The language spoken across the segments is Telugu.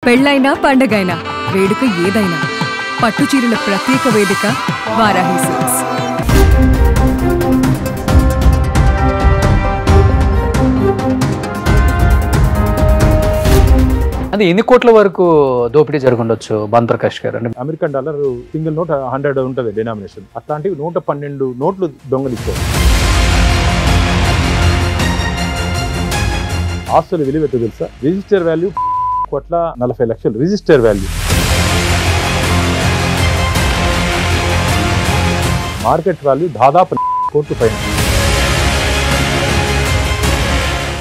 పెళ్ళైనా పండగైనా వేడుక ఏదైనా పట్టుచీరల ప్రత్యేక వేదిక వారాహి సిల్క్స్. అది ఎన్ని కోట్ల వరకు దోపిడీ జరుగుండొచ్చు భాను ప్రకాష్ గారు? అంటే అమెరికన్ డాలర్ సింగిల్ నోట్ 100 ఉంటుంది డినామినేషన్. అట్లాంటివి 112 నోట్లు దొంగలిచ్చారు. ఆస్తుల విలువ ఎంత తెలుసా? Register value 1,40,00,000 register value. Market value దాదాపు కోట్ల పైన.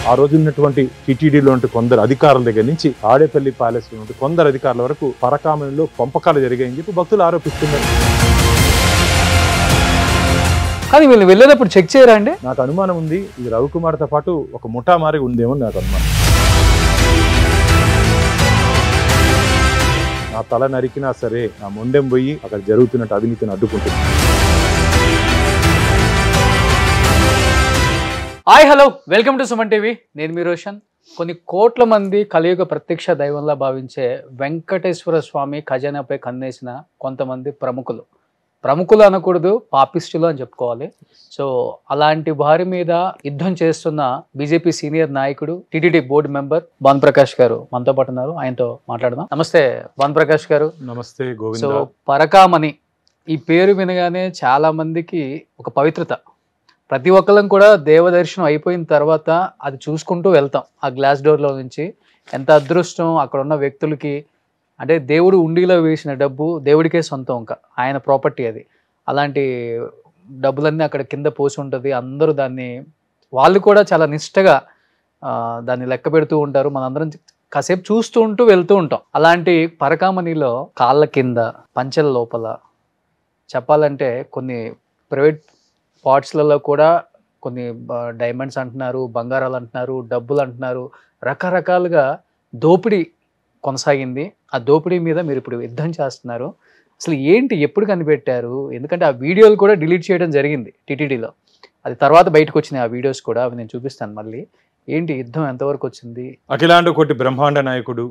ఆ రోజు ఉన్నటువంటి టీటీడీలో కొందరు అధికారుల దగ్గర నుంచి ఆడేపల్లి ప్యాలెస్ లో కొందరు అధికారుల వరకు పరకామణిలో పంపకాలు జరిగాయని చెప్పి భక్తులు ఆరోపిస్తున్నారు. కానీ వీళ్ళు వెళ్ళేటప్పుడు చెక్ చేయరా అండి? నాకు అనుమానం ఉంది, ఇది రవికుమార్తో పాటు ఒక ముఠా మారి ఉందేమో నాకు అనుమానం. నా తల నరికినా సరే నా మొండెం పోయి అక్కడ జరుగుతున్నట్టు అవినీతిని అడ్డుకుంటుంది. Hi hello, welcome to Suman TV. నేను మీ రోషన్. కొన్ని కోట్ల మంది కలియుగ ప్రత్యక్ష దైవంలా భావించే వెంకటేశ్వర స్వామి ఖజానాపై కన్నేసిన కొంతమంది ప్రముఖులు అనకూడదు, పాపిస్టులు అని చెప్పుకోవాలి. సో అలాంటి వారి మీద యుద్ధం చేస్తున్న బీజేపీ సీనియర్ నాయకుడు, TTD board member Bhanu Prakash గారు మనతో పాటు ఉన్నారు. ఆయనతో మాట్లాడదాం. నమస్తే భాను ప్రకాష్ గారు. నమస్తే గోవింద. సో పరకామణి ఈ పేరు వినగానే చాలా మందికి ఒక పవిత్రత. ప్రతి ఒక్కళ్ళం కూడా దేవదర్శనం అయిపోయిన తర్వాత అది చూసుకుంటూ వెళ్తాం. ఆ గ్లాస్ డోర్లో నుంచి ఎంత అదృష్టం అక్కడ ఉన్న వ్యక్తులకి. అంటే దేవుడు ఉండిలో వేసిన డబ్బు దేవుడికే సొంతం, ఇంకా ఆయన ప్రాపర్టీ అది. అలాంటి డబ్బులన్నీ అక్కడ కింద పోసి ఉంటుంది. అందరూ దాన్ని, వాళ్ళు కూడా చాలా నిష్టగా దాన్ని లెక్క పెడుతూ ఉంటారు. మనందరం కాసేపు చూస్తూ ఉంటూ వెళ్తూ ఉంటాం. అలాంటి పరకామణిలో కాళ్ళ కింద, పంచెల లోపల చెప్పాలంటే కొన్ని ప్రైవేట్ పార్ట్స్లలో కూడా కొన్ని డైమండ్స్ అంటున్నారు, బంగారాలు అంటున్నారు, డబ్బులు అంటున్నారు, రకరకాలుగా దోపిడీ కొనసాగింది. ఆ దోపిడీ మీద మీరు ఇప్పుడు యుద్ధం చేస్తున్నారు. అసలు ఏంటి, ఎప్పుడు కనిపెట్టారు? ఎందుకంటే ఆ వీడియోలు కూడా డిలీట్ చేయడం జరిగింది టీటీడీలో. అది తర్వాత బయటకు వచ్చినాయి ఆ వీడియోస్ కూడా, అవి నేను చూపిస్తాను మళ్ళీ. ఏంటి యుద్ధం ఎంతవరకు వచ్చింది? అఖిలాండ కోటి బ్రహ్మాండ నాయకుడు,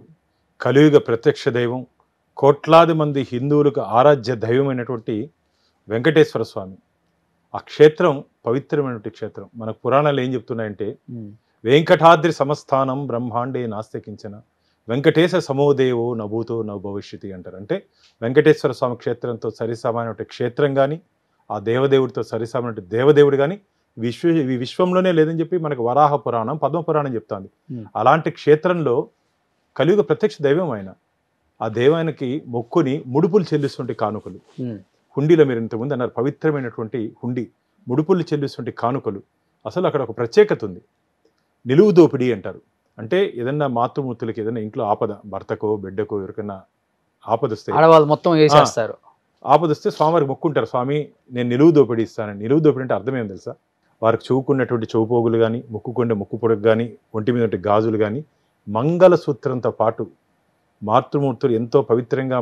కలియుగ ప్రత్యక్ష దైవం, కోట్లాది మంది హిందువులకు ఆరాధ్య దైవమైనటువంటి వెంకటేశ్వర స్వామి. ఆ క్షేత్రం పవిత్రమైనటువంటి క్షేత్రం. మన పురాణాలు ఏం చెప్తున్నాయంటే, వెంకటాద్రి సమస్థానం బ్రహ్మాండే నాస్తికించిన వెంకటేశ సమోదేవో నభూతో న భవిష్యతి అంటారు. అంటే వెంకటేశ్వర స్వామి క్షేత్రంతో సరిసమానటువంటి క్షేత్రం కానీ, ఆ దేవదేవుడితో సరిసమానటువంటి దేవదేవుడు కానీ ఈ విశ్వంలోనే లేదని చెప్పి మనకు వరాహ పురాణం, పద్మ పురాణం చెప్తాంది. అలాంటి క్షేత్రంలో కలియుగ ప్రత్యక్ష దైవం ఆయన. ఆ దైవానికి మొక్కుని ముడుపులు చెల్లిస్తుంటే కానుకలు, హుండీలో మీరు ఇంతకుముందు అన్నారు పవిత్రమైనటువంటి హుండీ, ముడుపులు చెల్లిస్తుంటే కానుకలు. అసలు అక్కడ ఒక ప్రత్యేకత ఉంది. నిలువు దోపిడీ అంటారు. అంటే ఏదన్నా మాతృమూర్తులకి ఏదైనా ఇంట్లో ఆపద, భర్తకో బిడ్డకో ఎవరికైనా ఆపదొస్తే ఆడవాళ్ళు మొత్తం వేసేస్తారు. ఆపదొస్తే స్వామివారికి మొక్కుంటారు, స్వామి నేను నిలువు దోపిడీ ఇస్తానని. నిలువు దోపిడీ అంటే అర్థం ఏం తెలుసా? వారికి చూకున్నటువంటి చౌపోగులు కానీ, ముక్కుకుండే ముక్కు పొడకు కానీ, ఒంటి మీద గాజులు కానీ, మంగళసూత్రంతో పాటు మాతృమూర్తులు ఎంతో పవిత్రంగా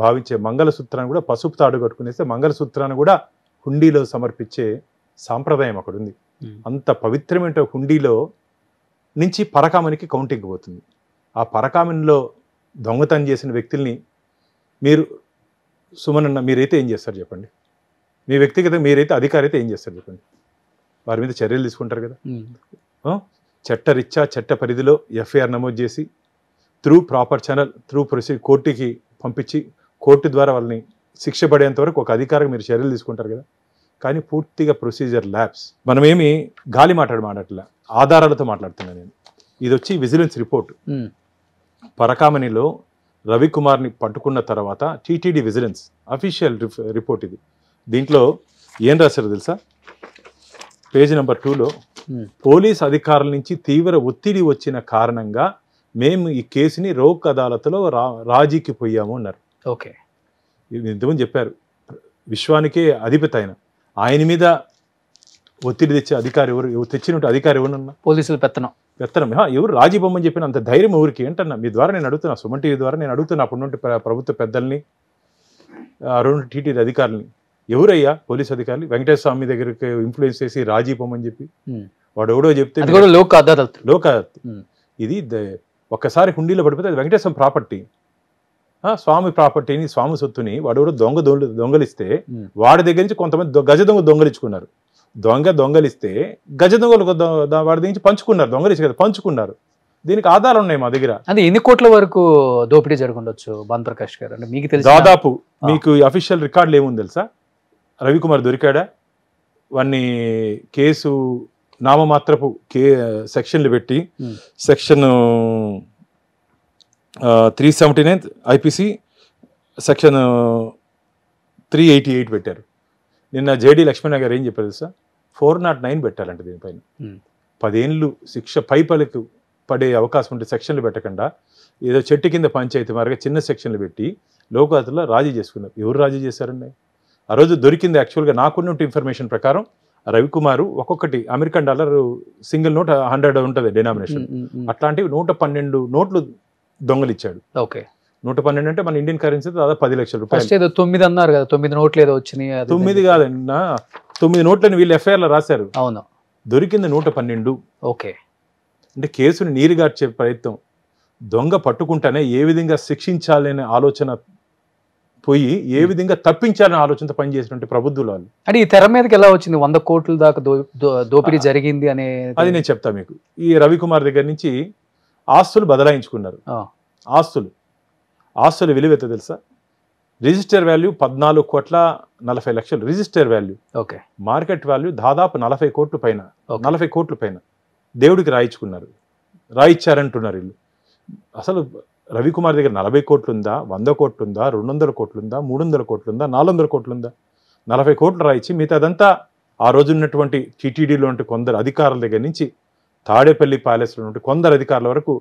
భావించే మంగళసూత్రాన్ని కూడా పసుపు తాడు కట్టుకునేస్తే మంగళసూత్రాన్ని కూడా హుండీలో సమర్పించే సాంప్రదాయం అక్కడ ఉంది. అంత పవిత్రమైన హుండీలో నుంచి పరకామణికి కౌంటింగ్ పోతుంది. ఆ పరకామణిలో దొంగతనం చేసిన వ్యక్తుల్ని మీరు సుమనన్న మీరైతే ఏం చేస్తారు చెప్పండి? మీ వ్యక్తిగత మీరైతే అధికారి అయితే ఏం చేస్తారు చెప్పండి? వారి మీద చర్యలు తీసుకుంటారు కదా. చట్టరీత్యా చట్ట పరిధిలో ఎఫ్ఐఆర్ నమోదు చేసి through proper channel, through proceed కోర్టుకి పంపించి కోర్టు ద్వారా వాళ్ళని శిక్ష పడేంత వరకు ఒక అధికారికి మీరు చర్యలు తీసుకుంటారు కదా. కానీ పూర్తిగా ప్రొసీజర్ ల్యాబ్స్. మనమేమి గాలి మాట్లాడట్లా, ఆధారాలతో మాట్లాడుతున్నాను నేను. ఇది వచ్చి విజిలెన్స్ రిపోర్ట్. పరకామణిలో రవికుమార్ని పట్టుకున్న తర్వాత టీటీడీ విజిలెన్స్ అఫీషియల్ రిపోర్ట్ ఇది. దీంట్లో ఏం రాశారో తెలుసా? పేజ్ నెంబర్ 2లో పోలీస్ అధికారుల నుంచి తీవ్ర ఒత్తిడి వచ్చిన కారణంగా మేము ఈ కేసుని రోక్ అదాలత్లో రాజీకి పోయాము అన్నారు. ఓకే, ఇంతకుముందు చెప్పారు. విశ్వానికే అధిపతి ఆయన మీద ఒత్తిడి తెచ్చే అధికారి ఎవరు? తెచ్చినట్టు అధికారి ఎవరన్నా? పోలీసులు పెత్తనం ఎవరు? రాజీ బొమ్మని చెప్పిన అంత ధైర్యం ఎవరికి ఏంటన్నా? మీ ద్వారా నేను అడుగుతున్నా, సుమన్ టీవీ ద్వారా నేను అడుగుతున్నా అప్పటి నుండి ప్రభుత్వ పెద్దల్ని, రెండు టీటీడీ అధికారులని. ఎవరయ్యా పోలీస్ అధికారులు? వెంకటేశ్వర స్వామి దగ్గరికి ఇన్ఫ్లుయెన్స్ చేసి రాజీ బొమ్మని చెప్పి వాడు ఎవడో చెప్తే లోక్ అదాలత్. ఇది ఒక్కసారి హుండీలో పడిపోతే అది వెంకటేశ్వరం ప్రాపర్టీ, స్వామి ప్రాపర్టీని, స్వామి సొత్తుని వాడు దొంగలిస్తే వాడి దగ్గర నుంచి కొంతమంది గజ దొంగ దొంగలించుకున్నారు. దొంగలిస్తే గజ దొంగలు వాడి దగ్గర నుంచి పంచుకున్నారు, దొంగలించి కదా పంచుకున్నారు. దీనికి ఆధారాలు ఉన్నాయి మా దగ్గర. అంటే ఎన్ని కోట్ల వరకు దోపిడీ జరగొచ్చు భానుప్రకాష్ గారు? అంటే మీకు తెలుసు దాదాపు మీకు అఫీషియల్ రికార్డులు ఏముంది తెలుసా? రవికుమార్ దొరికాడా, వాడిని కేసు నామమాత్రపు సెక్షన్లు పెట్టి సెక్షన్ 379 ఐపీసీ సెక్షన్ 388 పెట్టారు. నిన్న జేడి లక్ష్మణ గారు ఏం చెప్పారు తెలుసా? 409 పెట్టాలంటే దీనిపైన 10 ఏళ్ళు శిక్ష పైపలకు పడే అవకాశం ఉంటే సెక్షన్లు పెట్టకుండా ఏదో చెట్టు కింద పంచాయతీ మారిగా చిన్న సెక్షన్లు పెట్టి లోకాతుల్లో రాజీ చేసుకున్నారు. ఎవరు రాజీ చేశారండి? ఆ రోజు దొరికింది యాక్చువల్గా నాకున్న ఇన్ఫర్మేషన్ ప్రకారం రవికుమారు ఒక్కొక్కటి అమెరికన్ డాలర్ సింగిల్ నోట్ 100 ఉంటుంది డినామినేషన్, అట్లాంటివి 112 నోట్లు దొంగలిచ్చాడు. ఓకే, 112 అంటే మన ఇండియన్ కరెన్సీ దాదాపు 10 లక్షల రూపాయలు. ఏదో 9 అన్నారు కదా, 9 నోట్లు ఏదో వచ్చినాయి. 9 కాదండి, 9 నోట్లని వీళ్ళు ఎఫ్ఐఆర్ లో రాశారు. అవును, దొరికింది 112. ఓకే, అంటే కేసుని నీరుగార్చే ప్రయత్నం, దొంగ పట్టుకుంటానే ఏ విధంగా శిక్షించాలనే ఆలోచన పోయి ఏ విధంగా తప్పించాలనే ఆలోచనతో పనిచేసినటువంటి ప్రభుత్వాలు వాళ్ళు. అంటే ఈ తెర మీదకి ఎలా వచ్చింది 100 కోట్ల దాకా దోపిడీ జరిగింది అనే? అది నేను చెప్తా మీకు. ఈ రవికుమార్ దగ్గర నుంచి ఆస్తులు బదలాయించుకున్నారు. ఆస్తుల విలువ ఎంత తెలుసా? Register value 14,40,00,000 register value. Okay, market value దాదాపు 40 కోట్ల పైన, 40 కోట్ల పైన దేవుడికి రాయిచ్చారంటున్నారు వీళ్ళు. అసలు రవికుమార్ దగ్గర 40 కోట్లు ఉందా, 100 కోట్లు ఉందా, 200 కోట్లు ఉందా, 300 కోట్లు ఉందా, 400 కోట్లు ఉందా? 40 కోట్లు రాయిచ్చి మిగతాదంతా ఆ రోజు ఉన్నటువంటి టీటీడీలో ఉంటే కొందరు అధికారుల దగ్గర నుంచి తాడేపల్లి ప్యాలెస్లో ఉంటే కొందరు అధికారుల వరకు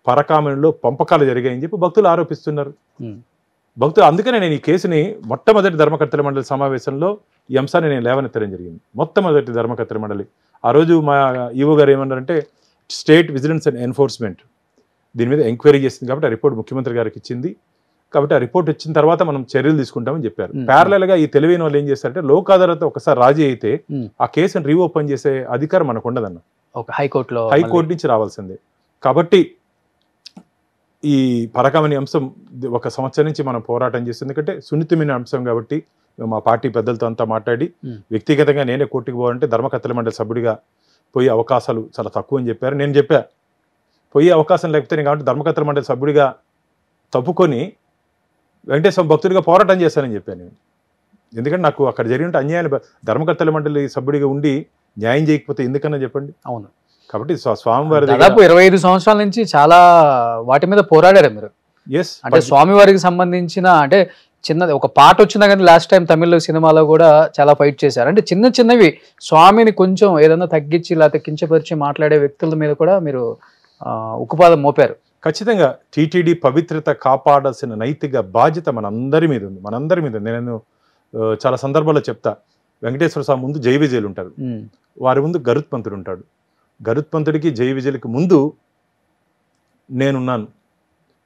పరకామణిలో పంపకాలు జరిగాయని చెప్పి భక్తులు ఆరోపిస్తున్నారు. భక్తులు అందుకనే నేను ఈ కేసుని మొట్టమొదటి ధర్మకర్తల మండలి సమావేశంలో ఈ అంశాన్ని నేను లేవనెత్తడం జరిగింది. మొట్టమొదటి ధర్మకర్తల మండలి ఆ రోజు మా ఈవో గారు ఏమన్నారంటే, స్టేట్ విజిలెన్స్ అండ్ ఎన్ఫోర్స్మెంట్ దీని మీద ఎంక్వైరీ చేసింది కాబట్టి ఆ రిపోర్ట్ ముఖ్యమంత్రి గారికి ఇచ్చింది కాబట్టి ఆ రిపోర్ట్ వచ్చిన తర్వాత మనం చర్యలు తీసుకుంటామని చెప్పారు. ప్యారలల్ గా ఈ తెలివైన వాళ్ళు ఏం చేస్తారంటే, లోక్ అదాలత్ ఒకసారి రాజీ అయితే ఆ కేసును రీఓపెన్ చేసే అధికారం మనకు ఉండదన్న. హైకోర్టు నుంచి రావాల్సిందే. కాబట్టి ఈ పరకామణి అంశం 1 సంవత్సరం నుంచి మనం పోరాటం చేస్తుంది. ఎందుకంటే సున్నితమైన అంశం కాబట్టి మా పార్టీ పెద్దలతో అంతా మాట్లాడి వ్యక్తిగతంగా నేనే కోర్టుకు పోవాలంటే ధర్మకర్తల మండలి సభ్యుడిగా పోయే అవకాశాలు చాలా తక్కువ అని చెప్పారు. నేను చెప్పా పోయే అవకాశం లేకపోతే నేను కాబట్టి ధర్మకర్తల మండలి సభ్యుడిగా తప్పుకొని వెంకటేశ్వర భక్తుడిగా పోరాటం చేశానని చెప్పాను నేను. ఎందుకంటే నాకు అక్కడ జరిగిన అన్యాయాలు ధర్మకర్తల మండలి సభ్యుడిగా ఉండి న్యాయం చేయకపోతే ఎందుకన్నా చెప్పండి. అవును, కాబట్టి స్వామివారి దాదాపు 25 సంవత్సరాల నుంచి చాలా వాటి మీద పోరాడారు మీరు. అంటే స్వామివారికి సంబంధించిన అంటే చిన్నది ఒక పాట వచ్చినా కానీ లాస్ట్ టైం తమిళ సినిమాలో కూడా చాలా ఫైట్ చేశారు. అంటే చిన్నవి స్వామిని కొంచెం ఏదన్నా తగ్గించి లేకపోతే కించపరిచి మాట్లాడే వ్యక్తుల మీద కూడా మీరు ఉక్కుపాదం మోపారు. ఖచ్చితంగా టీటీడీ పవిత్రత కాపాడాల్సిన నైతిక బాధ్యత మనందరి మీద ఉంది. నేను చాలా సందర్భాల్లో చెప్తా, వెంకటేశ్వర స్వామి ముందు జై విజయులు ఉంటారు, వారి ముందు గరుత్మంతుడు ఉంటాడు. గరుత్మంతుడికి జై విజయులకి ముందు నేనున్నాను.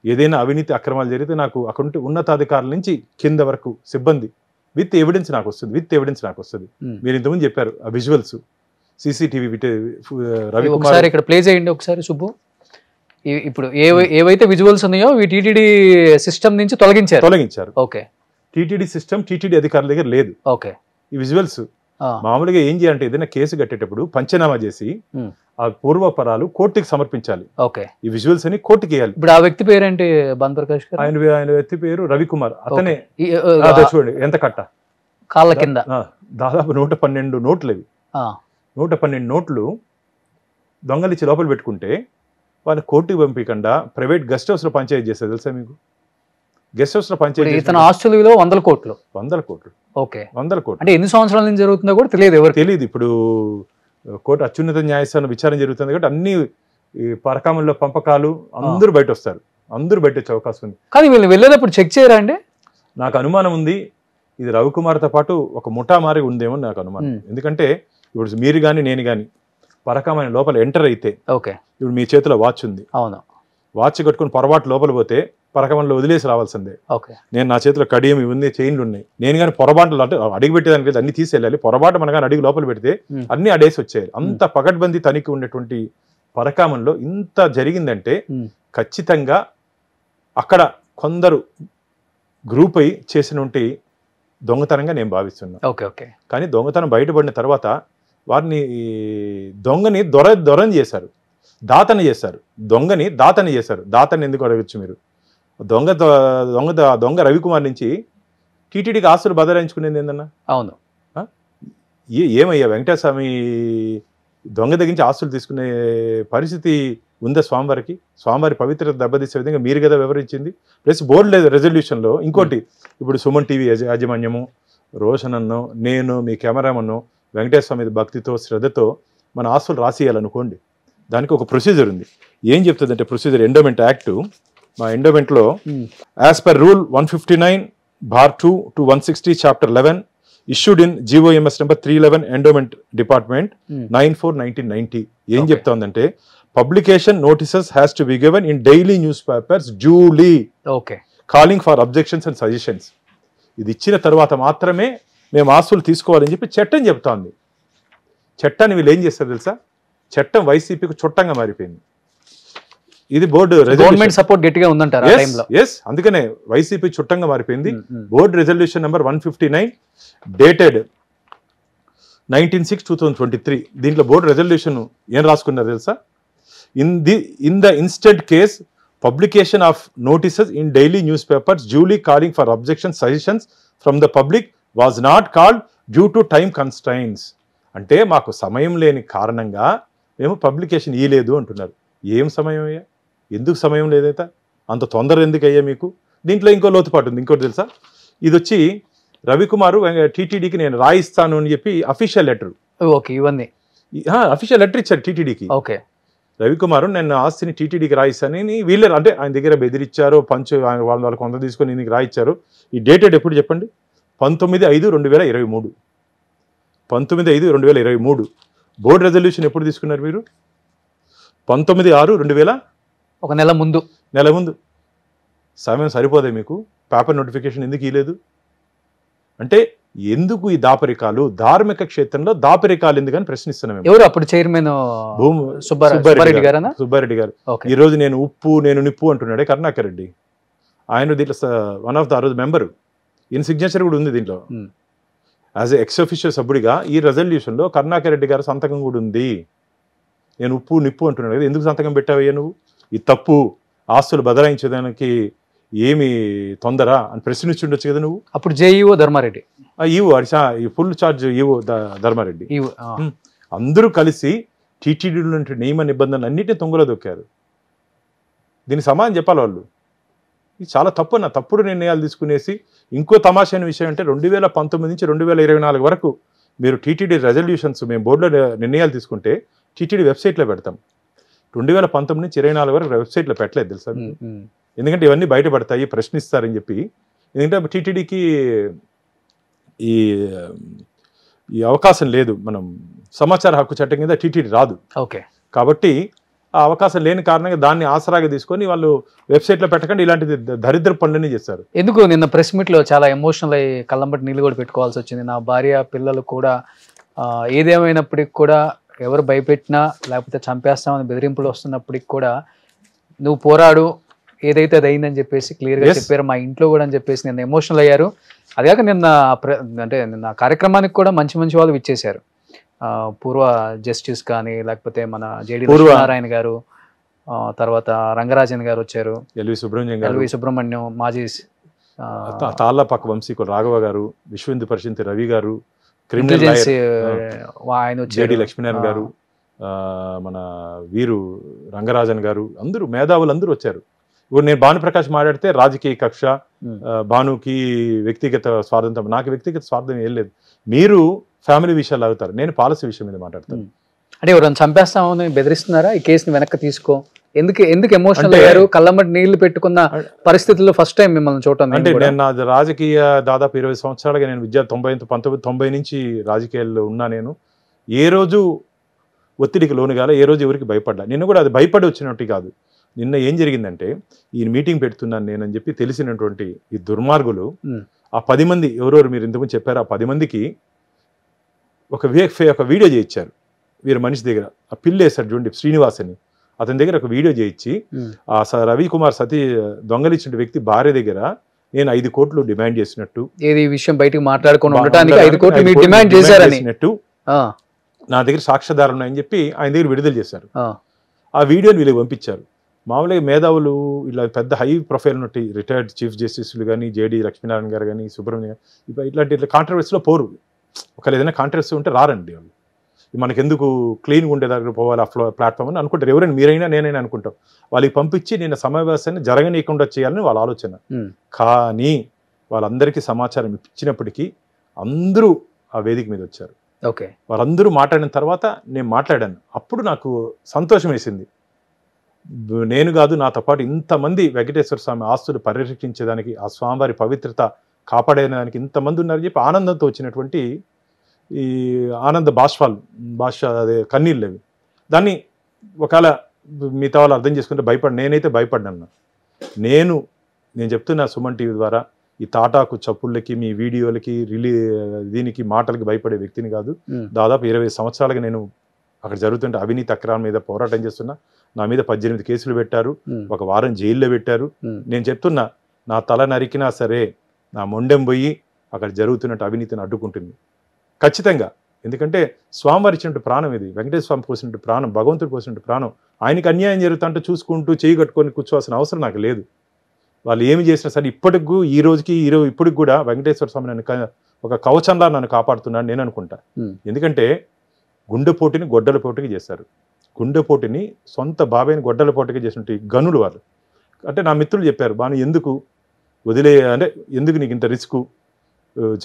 ఏదైనా అవినీతి అక్రమాలు జరిగితే నాకు అక్కడ ఉన్నతాధికారుల నుంచి కింద వరకు సిబ్బంది విత్ ఎవిడెన్స్ నాకు వస్తుంది. మీరు ఇంతకుముందు చెప్పారు ఆ విజువల్స్ సీసీటీవీ రవికుమార్ ఇక్కడ ప్లే చేయండి ఒకసారి సుబ్బు. ఇప్పుడు ఏవైతే విజువల్స్ ఉన్నాయో టీటీడీ సిస్టమ్ నుంచి తొలగించారు. ఓకే, టీటీడీ సిస్టమ్ టీటీడీ అధికారుల దగ్గర లేదు. ఓకే, ఈ విజువల్స్ మామూలుగా ఏం చేయాలంటే ఏదైనా కేసు కట్టేటప్పుడు పంచనామా చేసి ఆ పూర్వపరాలు కోర్టుకి సమర్పించాలి. ఓకే, ఈ విజువల్స్ అని కోర్టుకి వేయాలి. ఇప్పుడు ఆ వ్యక్తి పేరేంటి? భానుప్రకాష్ గారు ఆయన వ్యక్తి పేరు రవికుమార్. అతనే చూడండి ఎంత కట్ట కాళ్ళ కింద దాదాపు 112 నోట్లు. అవి 112 నోట్లు దొంగలిచ్చి లోపల పెట్టుకుంటే వాళ్ళు కోర్టుకి పంపించకుండా ప్రైవేట్ గెస్ట్ హౌస్ లో పంచాయతీ చేస్తారు. తెలుసా మీకు? గెస్ట్ హౌస్ లో పంచాయతీ ఇతను ఆస్తుల విలువ 100 కోట్లు. ఓకే, 100 కోట్లు. అంటే ఎన్ని సంవత్సరాల నుంచి జరుగుతుందో కూడా తెలియదు. ఇప్పుడు కోర్టు అత్యున్నత న్యాయస్థానం విచారణ జరుగుతుంది కాబట్టి అన్ని పరకామంలో పంపకాలు అందరూ బయట వస్తారు, అందరూ బయట వచ్చే అవకాశం ఉంది. కానీ వీళ్ళు వెళ్ళేటప్పుడు చెక్ చేయరా అండి? నాకు అనుమానం ఉంది ఇది రవికుమార్తో పాటు ఒక ముఠా మారి ఉందేమో నాకు అనుమానం. ఎందుకంటే ఇప్పుడు మీరు కానీ నేను కానీ పరకామని లోపల ఎంటర్ అయితే ఇప్పుడు మీ చేతిలో వాచ్ ఉంది, అవును, వాచ్ కట్టుకుని పొరపాటు లోపల పోతే పరకామణిలో వదిలేసి రావాల్సిందే. నేను నా చేతిలో కడియం ఇవన్నీ చైన్లు ఉన్నాయి, నేను కానీ పొరపాట్లు అంటే అడిగి పెట్టేదానికి అన్ని తీసేయాలి, పొరపాటు మన కానీ అడిగి లోపల పెడితే అన్ని అడేసి వచ్చాయి. అంత పకడ్బందీ తనిఖీ ఉన్నటువంటి పరకామణిలో ఇంత జరిగిందంటే ఖచ్చితంగా అక్కడ కొందరు గ్రూప్ అయి చేసినటువంటి దొంగతనంగా నేను భావిస్తున్నాను. Okay okay. కానీ దొంగతనం బయటపడిన తర్వాత వారిని దొంగని దొరని చేశారు, దాతని చేశారు. దొంగని దాతని చేశారు. దాతని ఎందుకు అడగచ్చు మీరు? దొంగ రవికుమార్ నుంచి టీటీడీకి ఆస్తులు బదలాయించుకునేది ఏందన్నా? అవును. ఏమయ్యా వెంకటేశ్వమి దొంగ దగ్గరించి ఆస్తులు తీసుకునే పరిస్థితి ఉందా స్వామివారికి? స్వామివారి పవిత్రత దెబ్బతీసే విధంగా మీరు కదా వివరించింది. ప్లస్ బోర్డు లేదు రెజల్యూషన్లో. ఇంకోటి, ఇప్పుడు సుమన్ టీవీ యాజమాన్యము, రోషన్ అన్నో, నేను, మీ కెమెరామన్ను వెంకటేశ్వర మీద భక్తితో శ్రద్ధతో మన ఆస్తులు రాసియాలనుకోండి, దానికి ఒక ప్రొసీజర్ ఉంది. ఏం చెప్తుందంటే ప్రొసీజర్, ఎండోమెంట్ యాక్ట్, మా ఎండోమెంట్లో as per rule 159(2) to 160 Chapter 11 issued in GOMS number 311 Endowment Department 9/4/1990 ఏం చెప్తోందంటే publication notices has to be given in daily newspapers duly calling for objections and suggestions. ఇది ఇచ్చిన తర్వాత మాత్రమే మేము ఆస్తులు తీసుకోవాలని చెప్పి చట్టం చెప్తోంది. చట్టాన్ని వీళ్ళు ఏం చేస్తారు తెలుసా? చట్టం వైసీపీకి చుట్టంగా మారిపోయింది. ఇది బోర్డు గవర్నమెంట్ సపోర్ట్ గట్టిగా ఉందంటారు ఆ టైంలో. అందుకనే వైసీపీ చుట్టంగా మారిపోయింది. Board resolution number 159 dated 19/6/2023. దీంట్లో బోర్డు రెజల్యూషన్ ఏం రాసుకున్నారు తెలుసా? In the instant case publication of notices in daily newspapers duly calling for objections suggestions from the public was not called due to time constraints. అంటే మాకు సమయం లేని కారణంగా మేము పబ్లికేషన్ ఇయ్యలేదు అంటున్నారు. ఏం సమయం అయ్యా? ఎందుకు సమయం లేదైతే? అంత తొందర ఎందుకు అయ్యా మీకు? దీంట్లో ఇంకో లోతుపాటు ఉంది. ఇంకోటి తెలుసా? ఇది వచ్చి రవికుమారు టీటీడీకి నేను రాయిస్తాను అని చెప్పి అఫీషియల్ లెటర్, ఇవన్నీ అఫీషియల్ లెటర్ ఇచ్చారు టీటీడీకి. ఓకే, రవికుమారు నేను ఆస్తిని టీటీడీకి రాయిస్తానని వీళ్ళే, అంటే ఆయన దగ్గర బెదిరించారు, వాళ్ళ కొంత తీసుకొని ఇందుకు రాయిచ్చారు. ఈ డేటెడ్ ఎప్పుడు చెప్పండి? 19/5/2023. 19/5/2023. బోర్డు రెజల్యూషన్ ఎప్పుడు తీసుకున్నారు మీరు? 19/6/2000, ఒక నెల ముందు. సమయం సరిపోదే మీకు? పేపర్ నోటిఫికేషన్ ఎందుకు ఇవ్వలేదు? అంటే ఎందుకు ఈ దాపరికాలు? ధార్మిక క్షేత్రంలో దాపరికాలు ఎందుకని ప్రశ్నిస్తున్నాం. ఎవరు అప్పుడు చైర్మన్? సుబ్బారెడ్డి గారు. ఈ రోజు నేను ఉప్పు నేను నిప్పు అంటున్నాడే కరుణాకర్ రెడ్డి. ఆయన దీంట్లో వన్ ఆఫ్ ద రోజు మెంబరు. ఈయన సిగ్నేచర్ కూడా ఉంది దీంట్లో. యాజ్ ఎక్స్ అఫీషియల్ సభ్యుడిగా ఈ రెజల్యూషన్లో కరుణాకర్ రెడ్డి గారి సంతకం కూడా ఉంది. నేను ఉప్పు నిప్పు అంటున్నాడు కదా, ఎందుకు సంతకం పెట్టావయ్యా నువ్వు? ఇది తప్పు, ఆస్తులు బదలాయించేదానికి ఏమి తొందర అని ప్రశ్నించుండొచ్చు కదా నువ్వు. అప్పుడు జేఈఓ ధర్మారెడ్డి, ఈ ఫుల్ ఛార్జ్ ఈఓ ధర్మారెడ్డి, అందరూ కలిసి టీటీడీలో నియమ నిబంధనలు అన్నింటినీ తొంగలో దొక్కారు. దీనికి సమాధానం చెప్పాలి వాళ్ళు. ఇది చాలా తప్పు అన్న, తప్పుడు నిర్ణయాలు తీసుకునేసి. ఇంకో తమాషైన విషయం అంటే 2019 నుంచి 2024 వరకు మీరు టీటీడీ రెజల్యూషన్స్ మేము బోర్డులో నిర్ణయాలు తీసుకుంటే టీటీడీ వెబ్సైట్లో పెడతాం. 2019 నుంచి 2024 వరకు వెబ్సైట్లో పెట్టలేదు తెలుసా? ఎందుకంటే ఇవన్నీ బయటపడతాయి, ప్రశ్నిస్తారని చెప్పి. ఎందుకంటే టీటీడీకి ఈ అవకాశం లేదు. మనం సమాచార హక్కు చట్టం కింద టీటీడీ రాదు. ఓకే, కాబట్టి ఆ అవకాశం లేని కారణంగా దాన్ని ఆసరాగా తీసుకొని వాళ్ళు వెబ్సైట్లో పెట్టకుండా ఇలాంటి దరిద్ర పనులన్నీ చేస్తారు. ఎందుకు నిన్న ప్రెస్ మీట్లో చాలా ఎమోషనల్ అయ్యి కళ్ళంబట్టి నీళ్ళు కూడా పెట్టుకోవాల్సి వచ్చింది. నా భార్య పిల్లలు కూడా ఏదేమైనప్పటికి కూడా, ఎవరు భయపెట్టినా లేకపోతే చంపేస్తామని బెదిరింపులు వస్తున్నప్పటికి కూడా నువ్వు పోరాడు, ఏదైతే అది అయిందని చెప్పేసి క్లియర్గా చెప్పారు. మా ఇంట్లో కూడా అని చెప్పేసి నిన్న ఎమోషనల్ అయ్యారు. అదేగాక నిన్న కార్యక్రమానికి కూడా మంచి మంచి వాళ్ళు విచ్చేశారు. పూర్వ జస్టిస్ కానీ, లేకపోతే మన జేడి నారాయణ గారు, తర్వాత రంగరాజన్ గారు వచ్చారు, ఎల్వి సుబ్రహ్మణ్యం, మాజీ తాళ్ళపాక వంశీకులు రాఘవ గారు, విశ్వ హిందూ పరిషత్ రవి గారు, ఆయన జేడి లక్ష్మీనారాయణ గారు, మన వీరు రంగరాజన్ గారు, అందరూ మేధావులు అందరూ వచ్చారు. ఇప్పుడు నేను భానుప్రకాష్ మాట్లాడితే రాజకీయ కక్ష, భానుకి వ్యక్తిగత స్వార్థం. నాకు వ్యక్తిగత స్వార్థం ఏం లేదు. మీరు ఫ్యామిలీ విషయాలు అవుతారు, నేను పాలసీ విషయం మీద మాట్లాడతాను. అంటే ఎవరైనా చంపేస్తామని బెదిరిస్తున్నారా? ఈ కేసుని వెనక్కి తీసుకో, ఎందుకు ఎమోషనల్ అయ్యారు? కళ్ళమ్మటి నీళ్లు పెట్టుకున్న పరిస్థితుల్లో ఫస్ట్ టైం మిమ్మల్ని చూడటం. అంటే నేను నా రాజకీయ దాదాపు 20 సంవత్సరాలుగా నేను 1990 నుంచి రాజకీయాల్లో ఉన్నా. నేను ఏ రోజు ఒత్తిడికి లోను కాలే, ఏ రోజు ఎవరికి భయపడ్డా. నిన్న కూడా అది భయపడి వచ్చినట్టు కాదు. నిన్న ఏం జరిగిందంటే, ఈయన మీటింగ్ పెడుతున్నాను నేనని చెప్పి తెలిసినటువంటి ఈ దుర్మార్గులు ఆ 10 మంది ఎవరెవరు మీరు ఇంతకుముందు చెప్పారు, ఆ 10 మందికి ఒక వీడియో చేయించారు. వీరు మనిషి దగ్గర ఆ పిల్లి వేశారు చూడండి, శ్రీనివాస్ అని. అతని దగ్గర ఒక వీడియో చేయించి ఆ రవికుమార్ దొంగలిచ్చిన వ్యక్తి భార్య దగ్గర నేను 5 కోట్లు డిమాండ్ చేసినట్టు, ఏది ఈ విషయం బయటకు మాట్లాడుకొని ఉండటానికి 5 కోట్లు మీరు డిమాండ్ చేశారని నా దగ్గర సాక్ష్యాధారం ఉన్నాయని చెప్పి ఆయన దగ్గర విడుదల చేశారు. ఆ వీడియోని వీళ్ళకి పంపించారు. మామూలుగా మేధావులు ఇలా పెద్ద హై ప్రొఫైల్ ఉన్నట్టు రిటైర్డ్ చీఫ్ జస్టిస్లు కానీ, జేడి లక్ష్మీనారాయణ గారు కానీ, సుబ్రహ్మణ్యం గారు ఇట్లా కాంట్రవర్సీలో పోరు. ఒకవేళ ఏదైనా కాంట్రవర్సీ ఉంటే రారండి వాళ్ళు. మనకెందుకు క్లీన్గా ఉండే దగ్గర పోవాలి ఆ ప్లాట్ఫామ్ అని అనుకుంటారు. ఎవరైనా మీరైనా నేనైనా అనుకుంటాం. వాళ్ళకి పంపించి నిన్న సమావేశాన్ని జరగనీయకుండా చేయాలని వాళ్ళ ఆలోచన. కానీ వాళ్ళందరికీ సమాచారం ఇచ్చినప్పటికీ అందరూ ఆ వేదిక మీద వచ్చారు. ఓకే, వాళ్ళందరూ మాట్లాడిన తర్వాత నేను మాట్లాడాను. అప్పుడు నాకు సంతోషం వేసింది. నేను కాదు, నాతో పాటు ఇంతమంది వెంకటేశ్వర స్వామి ఆస్తులు పరిరక్షించేదానికి, ఆ స్వామివారి పవిత్రత కాపాడేదానికి ఇంతమంది ఉన్నారని చెప్పి ఆనందంతో వచ్చినటువంటి ఈ ఆనంద అదే కన్నీళ్ళు అవి. దాన్ని ఒకవేళ మిగతా వాళ్ళు అర్థం చేసుకుంటే నేనైతే భయపడ్డాను. నేను చెప్తున్నా సుమన్ టీవీ ద్వారా ఈ తాటాకు చప్పుళ్ళకి, మీ వీడియోలకి, దీనికి మాటలకి భయపడే వ్యక్తిని కాదు. దాదాపు 20 సంవత్సరాలుగా నేను అక్కడ జరుగుతుంటే అవినీతి అక్రమాల మీద పోరాటం చేస్తున్నా. నా మీద 18 కేసులు పెట్టారు, 1 వారం జైల్లో పెట్టారు. నేను చెప్తున్నా, నా తల నరికినా సరే నా మొండెం పోయి అక్కడ జరుగుతున్నట్టు అవినీతిని అడ్డుకుంటుంది ఖచ్చితంగా. ఎందుకంటే స్వామివారి ఇచ్చినట్టు ప్రాణం ఇది, వెంకటేశ్వర స్వామి పోసినట్టు ప్రాణం, భగవంతుడు పోసినట్టు ప్రాణం. ఆయనకి అన్యాయం జరుగుతుంటే చూసుకుంటూ చేయి కట్టుకొని కూర్చోవాల్సిన అవసరం నాకు లేదు. వాళ్ళు ఏమి చేసినా సరే ఇప్పటికి ఇప్పటికి కూడా వెంకటేశ్వర స్వామి నన్ను ఒక కవచంలా నన్ను కాపాడుతున్నాడు నేను అనుకుంటా. ఎందుకంటే గుండెపోటుని గొడ్డల పోటుకి చేశారు. గుండెపోటుని సొంత బాబాయిని గొడ్డల పోటుకి చేసినట్టు గనులు వాళ్ళు. అంటే నా మిత్రులు చెప్పారు, బాను ఎందుకు అంటే ఎందుకు నీకు ఇంత రిస్క్,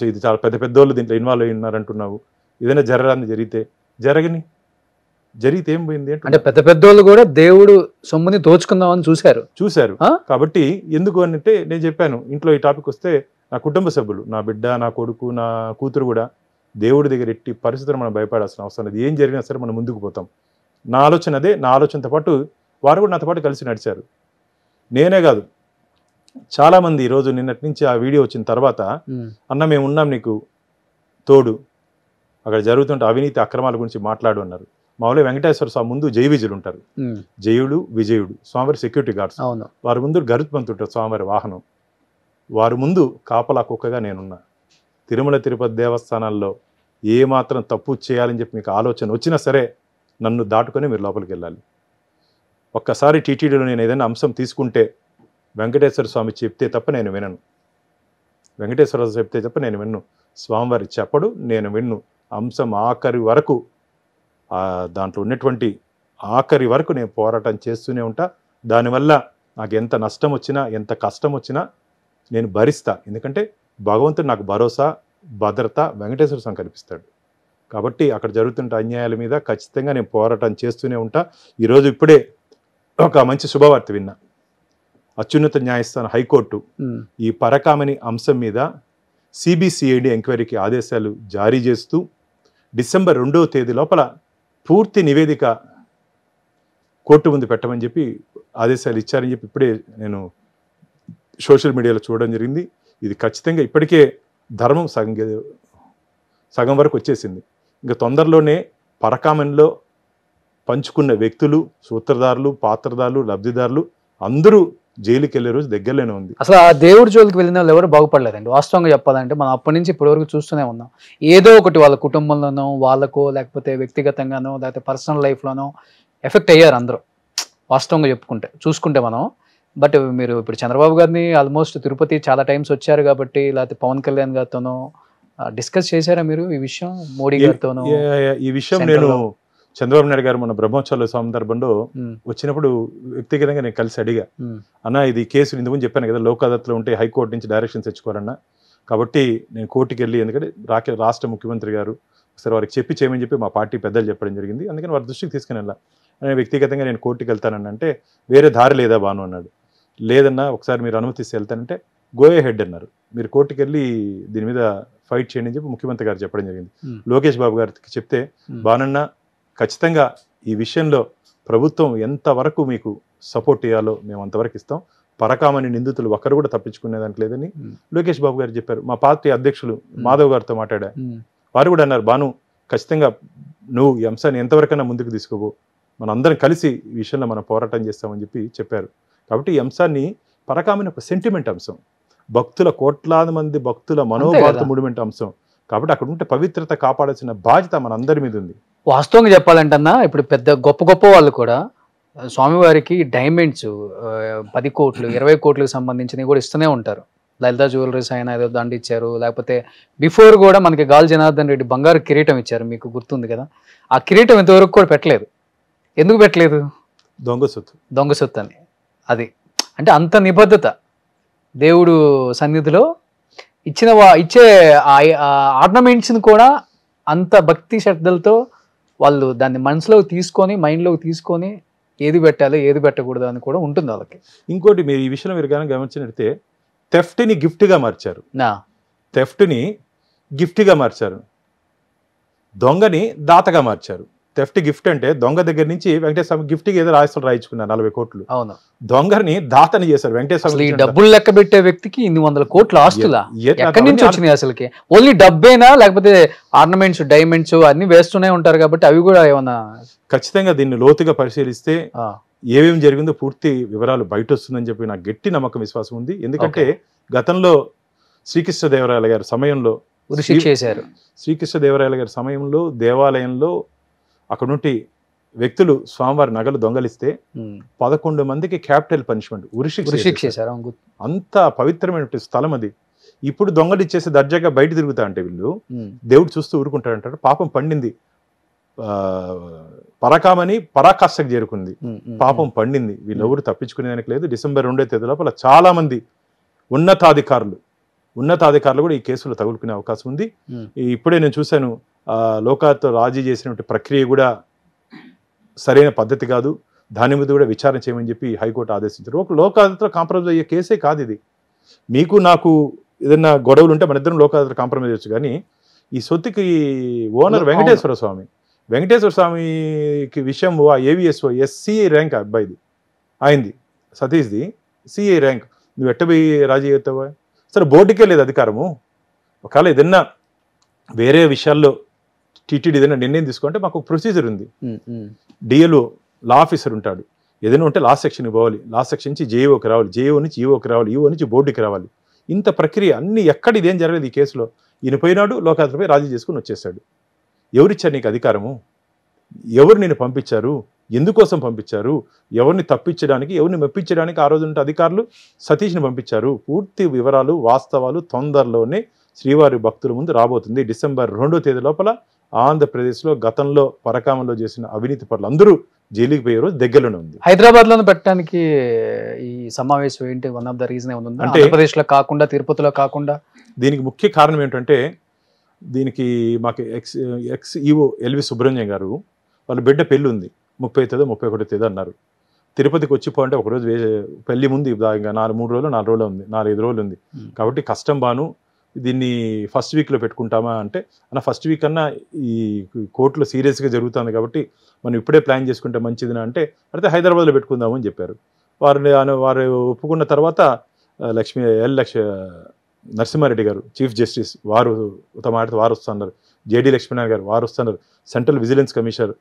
ఇది చాలా పెద్దోళ్ళు దీంట్లో ఇన్వాల్వ్ అయి ఉన్నారంటున్నావు, ఏదైనా జరిగితే జరిగితే ఏం పోయింది అంటే పెద్దోళ్ళు కూడా దేవుడు సొమ్ముని దోచుకుందామని చూశారు. కాబట్టి ఎందుకు అంటే నేను చెప్పాను, ఇంట్లో ఈ టాపిక్ వస్తే నా కుటుంబ సభ్యులు, నా బిడ్డ, నా కొడుకు, నా కూతురు కూడా దేవుడి దగ్గర ఎట్టి పరిస్థితులు మనం భయపడాల్సిన అవసరం లేదు. ఏం జరిగినా సరే మనం ముందుకు పోతాం. నా ఆలోచన అదే. నా ఆలోచనతో పాటు వారు కూడా నాతో పాటు కలిసి నడిచారు. నేనే కాదు, చాలామంది ఈరోజు నిన్నటి నుంచి ఆ వీడియో వచ్చిన తర్వాత అన్న మేము ఉన్నాం నీకు తోడు, అక్కడ జరుగుతుంటే అవినీతి అక్రమాల గురించి మాట్లాడు అన్నారు. మామూలుగా వెంకటేశ్వర స్వామి ముందు జై విజయులు ఉంటారు. జయుడు విజయుడు స్వామివారి సెక్యూరిటీ గార్డ్స్. వారి ముందు గరుత్మంతుంటారు స్వామివారి వాహనం. వారి ముందు కాపలా కుక్కగా నేనున్నా. తిరుమల తిరుపతి దేవస్థానాల్లో ఏమాత్రం తప్పు చేయాలని చెప్పి మీకు ఆలోచన వచ్చినా సరే నన్ను దాటుకొని మీరు లోపలికి వెళ్ళాలి. ఒక్కసారి టీటీడీలో నేను ఏదైనా అంశం తీసుకుంటే వెంకటేశ్వర స్వామి చెప్తే తప్ప నేను వినను. వెంకటేశ్వర చెప్తే తప్ప నేను విన్ను. స్వామివారి చెప్పడు, నేను విన్ను. అంశం ఆఖరి వరకు, దాంట్లో ఉన్నటువంటి ఆఖరి వరకు నేను పోరాటం చేస్తూనే ఉంటా. దానివల్ల నాకు ఎంత నష్టం వచ్చినా, ఎంత కష్టం వచ్చినా నేను భరిస్తా. ఎందుకంటే భగవంతుడు నాకు భరోసా, భద్రత వెంకటేశ్వర స్వామి కల్పిస్తాడు. కాబట్టి అక్కడ జరుగుతున్న అన్యాయాల మీద ఖచ్చితంగా నేను పోరాటం చేస్తూనే ఉంటా. ఈరోజు ఇప్పుడే ఒక మంచి శుభవార్త విన్నా. అత్యున్నత న్యాయస్థానం హైకోర్టు ఈ పరకామణి అంశం మీద సిబిసిఐడి ఎంక్వైరీకి ఆదేశాలు జారీ చేస్తూ డిసెంబర్ 2వ తేదీ లోపల పూర్తి నివేదిక కోర్టు ముందు పెట్టమని చెప్పి ఆదేశాలు ఇచ్చారని చెప్పి ఇప్పుడే నేను సోషల్ మీడియాలో చూడడం జరిగింది. ఇది ఖచ్చితంగా ఇప్పటికే ధర్మం సగం వరకు వచ్చేసింది. ఇంకా తొందరలోనే పరకామణిలో పంచుకున్న వ్యక్తులు, సూత్రధారులు, పాత్రధారులు, లబ్ధిదారులు అందరూ జైలుకి వెళ్ళే రోజు దగ్గరలోనే ఉంది. అసలు ఆ దేవుడి జోలికి వెళ్ళిన వాళ్ళు ఎవరు బాగుపడలేదండి. వాస్తవంగా చెప్పాలంటే మనం అప్పటి నుంచి ఇప్పటి వరకు చూస్తూనే ఉన్నాం. ఏదో ఒకటి వాళ్ళ కుటుంబంలోనో, వాళ్ళకో, లేకపోతే వ్యక్తిగతంగానో, లేకపోతే పర్సనల్ లైఫ్లోనో ఎఫెక్ట్ అయ్యారు అందరూ. వాస్తవంగా చూసుకుంటే మనం. బట్ మీరు ఇప్పుడు చంద్రబాబు గారిని ఆల్మోస్ట్ తిరుపతి చాలా టైమ్స్ వచ్చారు కాబట్టి, లేకపోతే పవన్ కళ్యాణ్ గారితోనో డిస్కస్ చేశారా మీరు ఈ విషయం? మోడీ గారితోనో ఈ విషయం నేను చంద్రబాబు నాయుడు గారు మన బ్రహ్మోత్సవాల సందర్భంలో వచ్చినప్పుడు వ్యక్తిగతంగా నేను కలిసి అడిగా, అన్న ఇది కేసులు ఇంతకుముందు చెప్పాను కదా, లోక్ అదాలత్లో ఉంటే హైకోర్టు నుంచి డైరెక్షన్ తెచ్చుకోవాలన్నా, కాబట్టి నేను కోర్టుకి వెళ్ళి, ఎందుకంటే రాష్ట్ర ముఖ్యమంత్రి గారు ఒకసారి వారికి చేయమని చెప్పి మా పార్టీ పెద్దలు చెప్పడం జరిగింది, అందుకని వారి దృష్టికి తీసుకుని వెళ్ళా. వ్యక్తిగతంగా నేను కోర్టుకి వెళ్తానని అంటే వేరే దారి లేదా బాను అన్నాడు. లేదన్నా ఒకసారి మీరు అనుమతిస్తే వెళ్తానంటే గోయే హెడ్ అన్నారు. మీరు కోర్టుకి వెళ్ళి దీని మీద ఫైట్ చేయండి అని చెప్పి ముఖ్యమంత్రి గారు చెప్పడం జరిగింది. లోకేష్ బాబు గారికి చెప్తే, బానన్న ఖచ్చితంగా ఈ విషయంలో ప్రభుత్వం ఎంతవరకు మీకు సపోర్ట్ చేయాలో మేము అంతవరకు ఇస్తాం, పరకామణి నిందితులు ఒక్కరు కూడా తప్పించుకునే దానికి లేదని లోకేష్ బాబు గారు చెప్పారు. మా పార్టీ అధ్యక్షులు మాధవ్ గారితో మాట్లాడా, వారు కూడా అన్నారు, బాను ఖచ్చితంగా నువ్వు ఈ అంశాన్ని ఎంతవరకైనా ముందుకు తీసుకోబో, మనందరం కలిసి ఈ విషయంలో మనం పోరాటం చేస్తామని చెప్పారు. కాబట్టి ఈ అంశాన్ని పరకామని ఒక సెంటిమెంట్ అంశం, భక్తుల కోట్లాది మంది భక్తుల మనోభారత ముడిమెంట్ అంశం. కాబట్టి అక్కడ ఉంటే పవిత్రత కాపాడాల్సిన బాధ్యత మనందరి మీద ఉంది. వాస్తవంగా చెప్పాలంటన్నా ఇప్పుడు పెద్ద గొప్ప గొప్ప వాళ్ళు కూడా స్వామివారికి డైమండ్స్ 10 కోట్లు 20 కోట్లకు సంబంధించినవి కూడా ఇస్తూనే ఉంటారు. లలితా జ్యువెలరీస్ అయినా ఏదో దండ ఇచ్చారు, లేకపోతే బిఫోర్ కూడా మనకి గాలి జనార్దన్ రెడ్డి బంగారు కిరీటం ఇచ్చారు, మీకు గుర్తుంది కదా. ఆ కిరీటం ఇంతవరకు కూడా పెట్టలేదు. ఎందుకు పెట్టలేదు? దొంగ సొత్తు అని. అది అంటే అంత నిబద్ధత దేవుడు సన్నిధిలో ఇచ్చే ఆర్నమెంట్స్ని కూడా అంత భక్తి శ్రద్ధలతో వాళ్ళు దాన్ని మనసులోకి తీసుకొని మైండ్లోకి తీసుకొని ఏది పెట్టాలి ఏది పెట్టకూడదు అని కూడా ఉంటుంది వాళ్ళకి. ఇంకోటి మీరు ఈ విషయంలో మీరు కానీ గమనించినట్టే థెఫ్ట్ని గిఫ్ట్గా మార్చారు. థెఫ్ట్ని గిఫ్ట్గా మార్చారు, దొంగని దాతగా మార్చారు. థెఫ్ట్ గిఫ్ట్ అంటే దొంగ దగ్గర నుంచి వెంకటేశ్వర స్వామి గిఫ్ట్కి ఏదో రాయిస్తులు రాయించుకున్నారు 40 కోట్లు. అవును, దొంగని దాతని చేశారు. వెంకటేశ్వర డబ్బులు లెక్క పెట్టే వ్యక్తికి 100 కోట్ల ఆస్తులా ఎక్కడి నుంచి వచ్చినాయి అసలుకి? ఓన్లీ డబ్బేనా లేకపోతే ఆర్నమెంట్స్ డైమండ్స్ అన్ని వేస్తూనే ఉంటారు కాబట్టి అవి కూడా ఏమన్నా? ఖచ్చితంగా దీన్ని లోతుగా పరిశీలిస్తే ఏమేమి జరిగిందో పూర్తి వివరాలు బయట వస్తుందని చెప్పి నాకు గట్టి నమ్మకం విశ్వాసం ఉంది. ఎందుకంటే గతంలో శ్రీకృష్ణదేవరాయల గారి సమయంలో శ్రీకృష్ణదేవరాయల గారి సమయంలో దేవాలయంలో అక్కడ నుండి వ్యక్తులు స్వామివారి నగలు దొంగలిస్తే 11 మందికి క్యాపిటల్ పనిష్మెంట్ ఉరిశిక్ష చేశారు. అంత పవిత్రమైన స్థలం అది. ఇప్పుడు దొంగలు ఇచ్చేసి దర్జాగా బయట తిరుగుతా అంటే వీళ్ళు దేవుడు చూస్తూ ఊరుకుంటాడంటాడు. పాపం పండింది, పరకామని పరాకాష్ఠకు చేరుకుంది, పాపం పండింది. వీళ్ళెవరు తప్పించుకునేదానికి లేదు. డిసెంబర్ 2వ తేదీ లోపల చాలా మంది ఉన్నతాధికారులు కూడా ఈ కేసులో తగులుకునే అవకాశం ఉంది. ఇప్పుడే నేను చూశాను, లోకాలతో రాజీ చేసినటువంటి ప్రక్రియ కూడా సరైన పద్ధతి కాదు, దాని మీద కూడా విచారణ చేయమని చెప్పి హైకోర్టు ఆదేశించారు. ఒక లోకాలతో కాంప్రమైజ్ అయ్యే కేసే కాదు ఇది. మీకు నాకు ఏదైనా గొడవలు ఉంటే మన ఇద్దరం లోకాలతో కాంప్రమైజ్ అవ్వచ్చు, కానీ ఈ సొత్తుకి ఓనర్ వెంకటేశ్వర స్వామికి విషయం ఏవిఎస్ఓ ఎస్సీఐ ర్యాంక్ అబ్బాయిది, అయింది సతీష్ది సిఐ ర్యాంక్. నువ్వు ఎట్టబోయి రాజీ అవుతావా? సరే బోర్డుకే లేదు అధికారము. ఒకవేళ ఏదన్నా వేరే విషయాల్లో టీటీడీ ఏదైనా నిర్ణయం తీసుకుంటే మాకు ప్రొసీజర్ ఉంది. డిఎల్ఓ లా ఆఫీసర్ ఉంటాడు, ఏదైనా ఉంటే లా సెక్షన్కి పోవాలి, లా సెక్షన్ నుంచి జేఈఓకి రావాలి, జేఈఓ నుంచి ఈఓకి రావాలి, ఈఓ నుంచి బోర్డుకి రావాలి. ఇంత ప్రక్రియ అన్ని ఎక్కడ ఇదేం జరగలేదు ఈ కేసులో. ఈయన పోయినాడు, లోకాలపై రాజీ చేసుకుని వచ్చేసాడు. ఎవరిచ్చారు నీకు అధికారము? ఎవరు నేను పంపించారు? ఎందుకోసం పంపించారు? ఎవరిని తప్పించడానికి, ఎవరిని మెప్పించడానికి ఆ రోజు ఉంటే అధికారులు సతీష్ని పంపించారు? పూర్తి వివరాలు వాస్తవాలు తొందరలోనే శ్రీవారి భక్తుల ముందు రాబోతుంది. డిసెంబర్ 2వ తేదీ లోపల ఆంధ్రప్రదేశ్లో గతంలో పరకామంలో చేసిన అవినీతి పనులు అందరూ జైలుకి పోయే రోజు దగ్గరలోనే ఉంది. హైదరాబాద్లోనే పెట్టడానికి ఈ సమావేశం ఏంటి వన్ ఆఫ్ ద రీజన్ ఏమన్నా? అంటే ఆంధ్రప్రదేశ్లో కాకుండా తిరుపతిలో కాకుండా దీనికి ముఖ్య కారణం ఏంటంటే, దీనికి మాకు ఎక్స్ ఈఓ ఎల్వి సుబ్రహ్మణ్యం గారు వాళ్ళ బిడ్డ పెళ్ళి ఉంది 30వ తేదీ 31వ తేదీ అన్నారు. తిరుపతికి వచ్చిపోంటే ఒకరోజు పెళ్లి ముందు ఇంకా 4 రోజులు ఉంది, 4-5 రోజులు ఉంది. కాబట్టి కష్టం బాను దీన్ని ఫస్ట్ వీక్లో పెట్టుకుంటామా అంటే, అన్న ఫస్ట్ వీక్ అన్నా ఈ కోర్టులో సీరియస్గా జరుగుతుంది కాబట్టి మనం ఇప్పుడే ప్లాన్ చేసుకుంటే మంచిదినా అంటే, అయితే హైదరాబాద్లో పెట్టుకుందాము అని చెప్పారు. వారు ఒప్పుకున్న తర్వాత నరసింహారెడ్డి గారు చీఫ్ జస్టిస్ వారు మాట్లాడితే వారు వస్తున్నారు, జేడి లక్ష్మీనారాయణ గారు వారు వస్తున్నారు, సెంట్రల్ విజిలెన్స్ కమిషనర్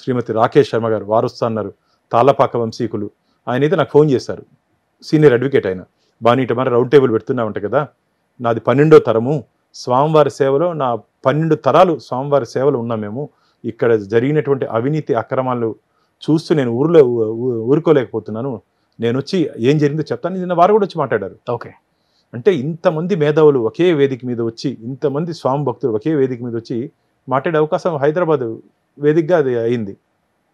శ్రీమతి రాకేష్ శర్మ గారు వారు వస్తున్నారు, తాళ్ళపాక వంశీకులు. ఆయన అయితే నాకు ఫోన్ చేశారు, సీనియర్ అడ్వకేట్ ఆయన. బానీట మరి రౌండ్ టేబుల్ పెడుతున్నా ఉంటా కదా, నాది 12వ తరము స్వామివారి సేవలో, నా 12 తరాలు స్వామివారి సేవలు ఉన్నాం మేము. ఇక్కడ జరిగినటువంటి అవినీతి అక్రమాలు చూస్తూ నేను ఊరుకోలేకపోతున్నాను, నేను వచ్చి ఏం జరిగిందో చెప్తాను. నిన్న వారు కూడా వచ్చి మాట్లాడారు. ఓకే, అంటే ఇంతమంది మేధావులు ఒకే వేదిక మీద వచ్చి, ఇంతమంది స్వామి భక్తులు ఒకే వేదిక మీద వచ్చి మాట్లాడే అవకాశం హైదరాబాద్ వేదికగా అది అయింది.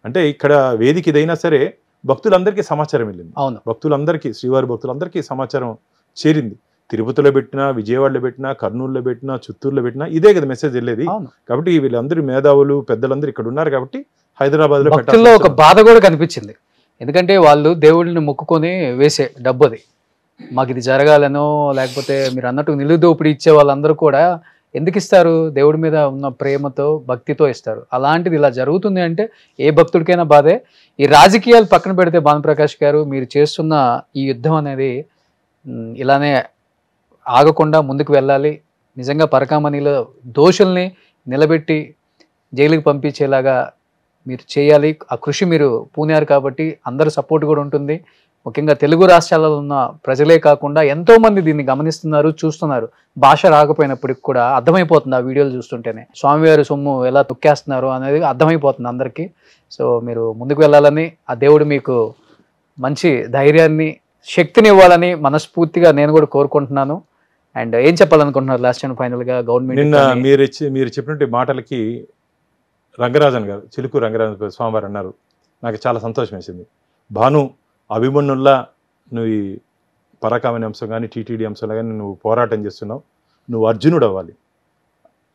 అంటే ఇక్కడ వేదిక ఇదైనా సరే భక్తులందరికీ సమాచారం వెళ్ళింది. అవును, భక్తులందరికీ, శ్రీవారి భక్తులందరికీ సమాచారం చేరింది. తిరుపతిలో పెట్టినా, విజయవాడలో పెట్టినా, కర్నూలులో పెట్టినా, చిత్తూరులో పెట్టినా ఇదే కదా మెసేజ్ వెళ్ళేది. కాబట్టి వీళ్ళందరూ మేధావులు పెద్దలందరూ ఇక్కడ ఉన్నారు కాబట్టి హైదరాబాద్లో భక్తుల్లో ఒక బాధ కూడా కనిపించింది. ఎందుకంటే వాళ్ళు దేవుడిని మొక్కుకొని వేసే డబ్బు అది, మాకు ఇది జరగాలనో లేకపోతే మీరు అన్నట్టు నిలుదోపిడి ఇచ్చే వాళ్ళందరూ కూడా ఎందుకు ఇస్తారు? దేవుడి మీద ఉన్న ప్రేమతో భక్తితో ఇస్తారు. అలాంటిది ఇలా జరుగుతుంది అంటే ఏ భక్తుడికైనా బాధే. ఈ రాజకీయాలు పక్కన పెడితే భానుప్రకాష్ గారు, మీరు చేస్తున్న ఈ యుద్ధం అనేది ఇలానే ఆగకుండా ముందుకు వెళ్ళాలి. నిజంగా పరకామణిలో దోషుల్ని నిలబెట్టి జైలుకి పంపించేలాగా మీరు చేయాలి. ఆ కృషి మీరు పూనారు కాబట్టి అందరి సపోర్ట్ కూడా ఉంటుంది. ముఖ్యంగా తెలుగు రాష్ట్రాలలో ఉన్న ప్రజలే కాకుండా ఎంతోమంది దీన్ని గమనిస్తున్నారు, చూస్తున్నారు. భాష రాకపోయినప్పటికి కూడా అర్థమైపోతుంది ఆ వీడియోలు చూస్తుంటేనే. స్వామివారి సొమ్ము ఎలా తొక్కేస్తున్నారు అనేది అర్థమైపోతుంది అందరికీ. సో మీరు ముందుకు వెళ్ళాలని, ఆ దేవుడు మీకు మంచి ధైర్యాన్ని, శక్తిని ఇవ్వాలని మనస్ఫూర్తిగా నేను కూడా కోరుకుంటున్నాను. అండ్ ఏం చెప్పాలనుకుంటున్నారు లాస్ట్ అండ్ ఫైనల్గా గవర్నమెంట్? నిన్న మీరు చెప్పినట్టు మాటలకి రంగరాజన్ గారు, చిలుకు రంగరాజన్ స్వామివారు అన్నారు, నాకు చాలా సంతోషం వేసింది. భాను అభిమన్యుల్లా నువ్వు ఈ పరాకామణి అంశం కానీ టీటీడీ అంశంలో కానీ నువ్వు పోరాటం చేస్తున్నావు. నువ్వు అర్జునుడు అవ్వాలి,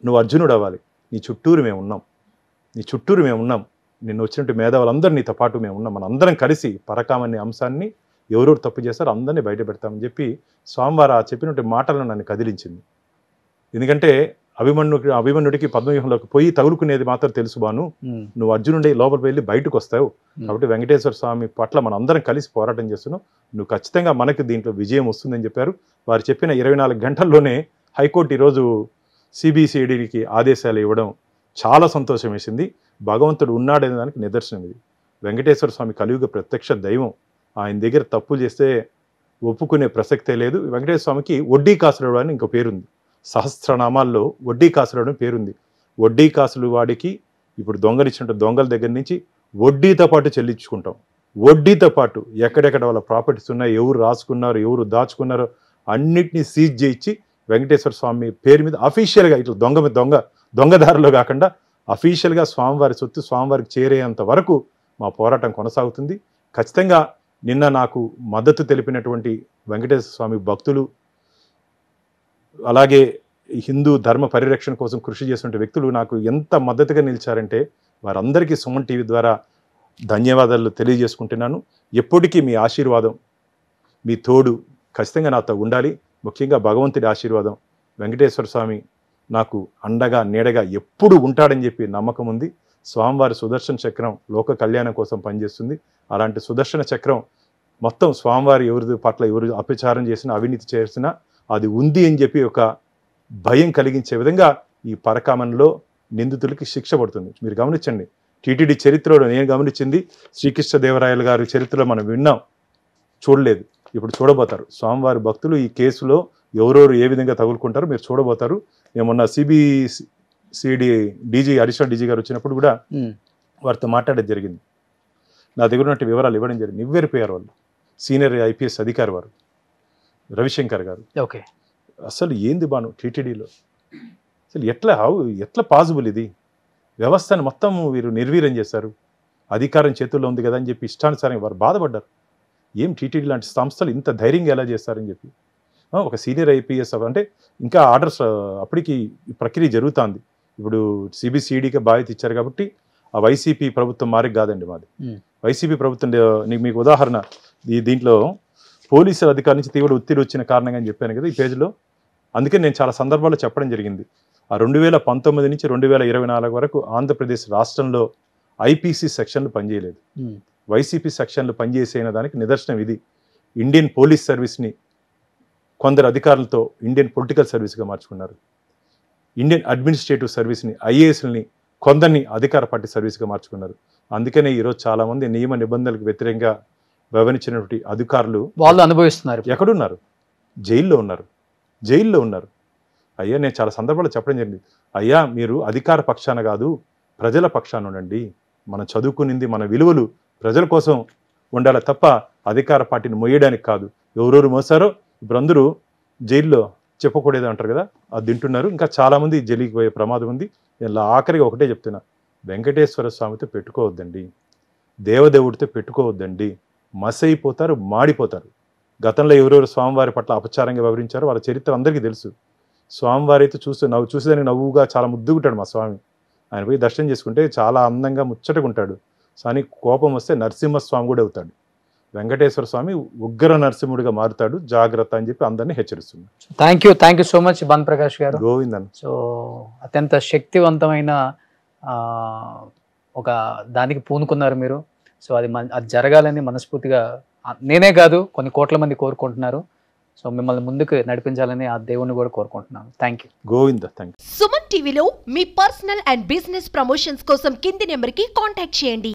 నువ్వు అర్జునుడు అవ్వాలి. నీ చుట్టూరు మేము ఉన్నాం. నిన్ను వచ్చినట్టు మేధావులందరూ నీతో పాటు మేము ఉన్నాం. మన అందరం కలిసి పరకామణి అంశాన్ని ఎవరెవరు తప్పు చేస్తారో అందరినీ బయట పెడతామని చెప్పి స్వామివారు చెప్పినట్టు మాటలను నన్ను కదిలించింది. ఎందుకంటే అభిమన్యుడికి పద్మవ్యూహంలోకి పోయి తగులుకునేది మాత్రం తెలుసు భాను, నువ్వు అర్జునుడి లోపలికి వెళ్ళి బయటకు వస్తావు. కాబట్టి వెంకటేశ్వర స్వామి పట్ల మనం అందరం కలిసి పోరాటం చేస్తున్నావు. నువ్వు ఖచ్చితంగా మనకు దీంట్లో విజయం వస్తుందని చెప్పారు. వారు చెప్పిన 24 గంటల్లోనే హైకోర్టు ఈరోజు సిబిసిఐడికి ఆదేశాలు ఇవ్వడం చాలా సంతోషం వేసింది. భగవంతుడు ఉన్నాడనే దానికి నిదర్శనం ఇది. వెంకటేశ్వర స్వామి కలియుగ ప్రత్యక్ష దైవం. ఆయన దగ్గర తప్పు చేస్తే ఒప్పుకునే ప్రసక్తే లేదు. వెంకటేశ్వర స్వామికి వడ్డీ కాసులుడు అని ఇంకో పేరుంది. సహస్రనామాల్లో వడ్డీ కాసులుడు అని పేరుంది. వడ్డీ కాసులు వాడికి ఇప్పుడు దొంగలిచ్చినట్టు దొంగల దగ్గర నుంచి వడ్డీతో పాటు చెల్లించుకుంటాం. వడ్డీతో పాటు ఎక్కడెక్కడ వాళ్ళ ప్రాపర్టీస్ ఉన్నాయో, ఎవరు రాసుకున్నారో, ఎవరు దాచుకున్నారో అన్నిటినీ సీజ్ చేయించి వెంకటేశ్వర స్వామి పేరు మీద అఫీషియల్గా ఇట్లా దొంగదారిలో కాకుండా అఫీషియల్గా స్వామివారి సొత్తు స్వామివారికి చేరేంత వరకు మా పోరాటం కొనసాగుతుంది. ఖచ్చితంగా నిన్న నాకు మద్దతు తెలిపినటువంటి వెంకటేశ్వర స్వామి భక్తులు, అలాగే హిందూ ధర్మ పరిరక్షణ కోసం కృషి చేస్తున్న వ్యక్తులు నాకు ఎంత మద్దతుగా నిలిచారంటే వారందరికీ సుమన్ టీవీ ద్వారా ధన్యవాదాలు తెలియజేసుకుంటున్నాను. ఎప్పటికీ మీ ఆశీర్వాదం, మీ తోడు ఖచ్చితంగా నాతో ఉండాలి. ముఖ్యంగా భగవంతుడి ఆశీర్వాదం, వెంకటేశ్వర స్వామి నాకు అండగా నీడగా ఎప్పుడు ఉంటాడని చెప్పి నమ్మకం ఉంది. స్వామివారి సుదర్శన చక్రం లోక కళ్యాణం కోసం పనిచేస్తుంది. అలాంటి సుదర్శన చక్రం మొత్తం స్వామివారి ఎవరి పట్ల ఎవరు అపచారం చేసినా, అవినీతి చేసినా అది ఉంది అని చెప్పి ఒక భయం కలిగించే విధంగా ఈ పరకామణిలో నిందితులకి శిక్ష పడుతుంది. మీరు గమనించండి, టీటీడీ చరిత్రలో నేను గమనించింది, శ్రీకృష్ణదేవరాయలు గారి చరిత్రలో మనం విన్నాం, చూడలేదు. ఇప్పుడు చూడబోతారు. స్వామివారి భక్తులు ఈ కేసులో ఎవరెవరు ఏ విధంగా తగులుకుంటారో మీరు చూడబోతారు. ఏమన్నా సిబిసిడి డీజీ, అడిషనల్ డీజీ గారు వచ్చినప్పుడు కూడా వారితో మాట్లాడేది జరిగింది. నా దగ్గర ఉన్నట్టు వివరాలు ఇవ్వడం జరిగింది. నివ్వెరిపోయారు వాళ్ళు. సీనియర్ ఐపీఎస్ అధికారి వారు రవిశంకర్ గారు. ఓకే, అసలు ఏంది బాను టీటీడీలో అసలు ఎట్లా పాసిబుల్ ఇది? వ్యవస్థను మొత్తం వీరు నిర్వీర్యం చేశారు. అధికారం చేతుల్లో ఉంది కదా అని చెప్పి ఇష్టానుసారంగా వారు బాధపడ్డారు. ఏం టీటీడీ లాంటి సంస్థలు ఇంత ధైర్యంగా ఎలా చేస్తారని చెప్పి. ఒక సీనియర్ ఐపీఎస్ అంటే ఇంకా ఆర్డర్స్ అప్పటికి ఈ ప్రక్రియ జరుగుతుంది. ఇప్పుడు సిబిసిఐడికి బాధ్యత ఇచ్చారు కాబట్టి ఆ వైసీపీ ప్రభుత్వం మారికి కాదండి మాది. వైసీపీ ప్రభుత్వం మీకు ఉదాహరణ దీంట్లో పోలీసుల అధికారి నుంచి తీవ్ర ఒత్తిడి వచ్చిన కారణంగా అని చెప్పాను కదా ఈ పేజీలో. అందుకే నేను చాలా సందర్భాల్లో చెప్పడం జరిగింది. ఆ 2019 నుంచి 2024 వరకు ఆంధ్రప్రదేశ్ రాష్ట్రంలో ఐపీసీ సెక్షన్లు పనిచేయలేదు. వైసీపీ సెక్షన్లు పనిచేసిన దానికి నిదర్శనం ఇది. ఇండియన్ పోలీస్ సర్వీస్ని కొందరు అధికారులతో ఇండియన్ పొలిటికల్ సర్వీస్గా మార్చుకున్నారు. ఇండియన్ అడ్మినిస్ట్రేటివ్ సర్వీస్ని, ఐఏఎస్ని కొందరిని అధికార పార్టీ సర్వీస్గా మార్చుకున్నారు. అందుకనే ఈరోజు చాలామంది నియమ నిబంధనలకు వ్యతిరేకంగా వ్యవహరించినటువంటి అధికారులు వాళ్ళు అనుభవిస్తున్నారు. ఎక్కడున్నారు? జైల్లో ఉన్నారు. అయ్యా, నేను చాలా సందర్భాల్లో చెప్పడం జరిగింది. అయ్యా, మీరు అధికార పక్షాన కాదు, ప్రజల పక్షాన ఉండండి. మనం చదువుకునింది, మన విలువలు ప్రజల కోసం ఉండాలి తప్ప అధికార పార్టీని మోయడానికి కాదు. ఎవరెవరు మోసారో ఇప్పుడు అందరూ జైల్లో చెప్పకూడదు అంటారు కదా, అది తింటున్నారు. ఇంకా చాలామంది జైలుకి పోయే ప్రమాదం ఉంది. ఇలా ఆఖరిగా ఒకటే చెప్తున్నా, వెంకటేశ్వర స్వామితో పెట్టుకోవద్దండి, దేవదేవుడితో పెట్టుకోవద్దండి. మసైపోతారు, మాడిపోతారు. గతంలో ఎవరెవరు స్వామివారి పట్ల అపచారంగా వివరించారో వాళ్ళ చరిత్ర అందరికీ తెలుసు. స్వామివారి అయితే చూసేదానికి నవ్వుగా చాలా ముద్దుగుంటాడు మా స్వామి. ఆయన పోయి దర్శనం చేసుకుంటే చాలా అందంగా ముచ్చటగా ఉంటాడు. కానీ కోపం వస్తే నరసింహస్వామి కూడా అవుతాడు. వెంకటేశ్వర స్వామి ఉగ్ర నరసింహుడిగా మారుతాడు, జాగ్రత్త అని చెప్పి అందరినీ హెచ్చరిస్తుంది. Thank you so much Bhanu Prakash గారు. గోవిందన్. సో అత్యంత శక్తివంతమైన ఒక దానికి పూనుకున్నారు మీరు. సో అది జరగాలని మనస్ఫూర్తిగా నేనే కాదు కొన్ని కోట్ల మంది కోరుకుంటున్నారు. సో మిమ్మల్ని ముందుకు నడిపించాలని ఆ దేవుణ్ణి కూడా కోరుకుంటున్నాను. Thank you. Govinda, thank you. Suman టీవీలో మీ పర్సనల్ అండ్ బిజినెస్ ప్రమోషన్స్ కోసం కింది నెంబర్కి కాంటాక్ట్ చేయండి.